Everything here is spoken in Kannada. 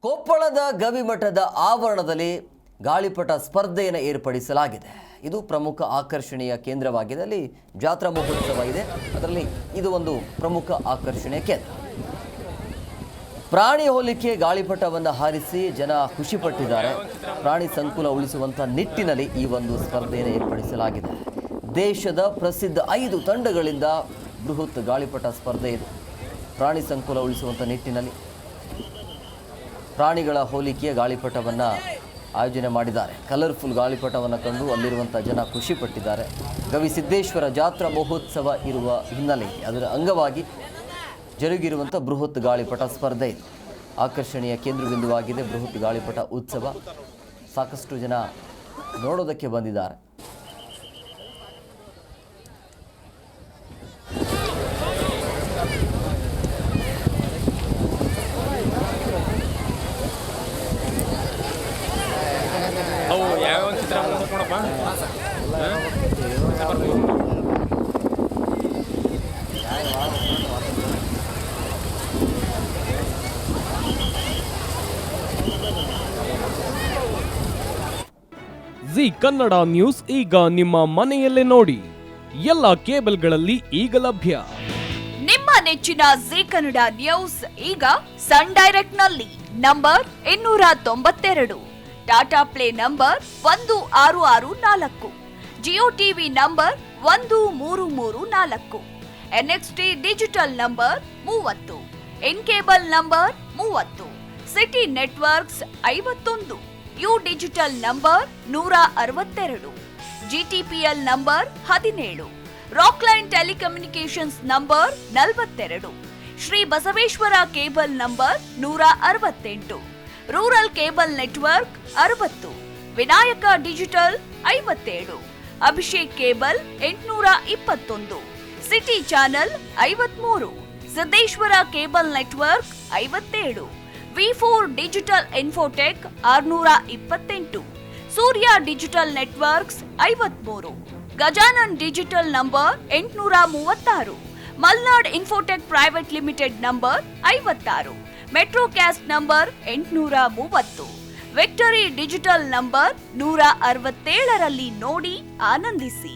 ಕೊಪ್ಪಳದ ಗವಿಮಠದ ಆವರಣದಲ್ಲಿ ಗಾಳಿಪಟ ಸ್ಪರ್ಧೆಯನ್ನು ಏರ್ಪಡಿಸಲಾಗಿದೆ. ಇದು ಪ್ರಮುಖ ಆಕರ್ಷಣೆಯ ಕೇಂದ್ರವಾಗಿದೆ. ಅಲ್ಲಿ ಜಾತ್ರಾ ಮಹೋತ್ಸವ ಇದೆ, ಅದರಲ್ಲಿ ಇದು ಒಂದು ಪ್ರಮುಖ ಆಕರ್ಷಣೆಯ ಕೇಂದ್ರ. ಪ್ರಾಣಿ ಹೋಲಿಕೆ ಗಾಳಿಪಟವನ್ನು ಹಾರಿಸಿ ಜನ ಖುಷಿಪಟ್ಟಿದ್ದಾರೆ. ಪ್ರಾಣಿ ಸಂಕುಲ ಉಳಿಸುವಂಥ ನಿಟ್ಟಿನಲ್ಲಿ ಈ ಒಂದು ಸ್ಪರ್ಧೆಯನ್ನು ಏರ್ಪಡಿಸಲಾಗಿದೆ. ದೇಶದ ಪ್ರಸಿದ್ಧ 5 ತಂಡಗಳಿಂದ ಬೃಹತ್ ಗಾಳಿಪಟ ಸ್ಪರ್ಧೆ ಇದೆ. ಪ್ರಾಣಿ ಸಂಕುಲ ಉಳಿಸುವಂಥ ನಿಟ್ಟಿನಲ್ಲಿ ಪ್ರಾಣಿಗಳ ಹೋಲಿಕೆಯ ಗಾಳಿಪಟವನ್ನು ಆಯೋಜನೆ ಮಾಡಿದ್ದಾರೆ. ಕಲರ್ಫುಲ್ ಗಾಳಿಪಟವನ್ನು ಕಂಡು ಅಲ್ಲಿರುವಂಥ ಜನ ಖುಷಿಪಟ್ಟಿದ್ದಾರೆ. ಗವಿಸಿದ್ದೇಶ್ವರ ಜಾತ್ರಾ ಮಹೋತ್ಸವ ಇರುವ ಹಿನ್ನೆಲೆ ಅದರ ಅಂಗವಾಗಿ ಜರುಗಿರುವಂಥ ಬೃಹತ್ ಗಾಳಿಪಟ ಸ್ಪರ್ಧೆ ಇದೆ. ಆಕರ್ಷಣೆಯ ಕೇಂದ್ರಬಿಂದುವಾಗಿದೆ ಬೃಹತ್ ಗಾಳಿಪಟ ಉತ್ಸವ. ಸಾಕಷ್ಟು ಜನ ನೋಡೋದಕ್ಕೆ ಬಂದಿದ್ದಾರೆ. ಜಿ ಕನ್ನಡ ನ್ಯೂಸ್ ಈಗ ನಿಮ್ಮ ಮನೆಯಲ್ಲೇ ನೋಡಿ. ಎಲ್ಲ ಕೇಬಲ್ಗಳಲ್ಲಿ ಈಗ ಲಭ್ಯ. ನಿಮ್ಮ ನೆಚ್ಚಿನ ಜಿ ಕನ್ನಡ ನ್ಯೂಸ್ ಈಗ ಸನ್ ಡೈರೆಕ್ಟ್ ನಲ್ಲಿ number 292, Tata play number 1664, Jio TV number 1334, NXT digital number 30, N cable number 30, city networks 51, U digital number 162, GTPL number 17, Rockline telecommunications number 42, Shri Basaveshwara cable number 168, rural cable network 60, Vinayaka digital 57, Abhishek cable 821, city channel 53, Siddeshwara cable network 57, V4 digital Infotech 628, ಸೂರ್ಯ digital networks 53, Gajanan digital number 836, Malnad infotech private limited number 56, Metrocast number 830, victory digital number 167ರಲ್ಲಿ ನೋಡಿ ಆನಂದಿಸಿ.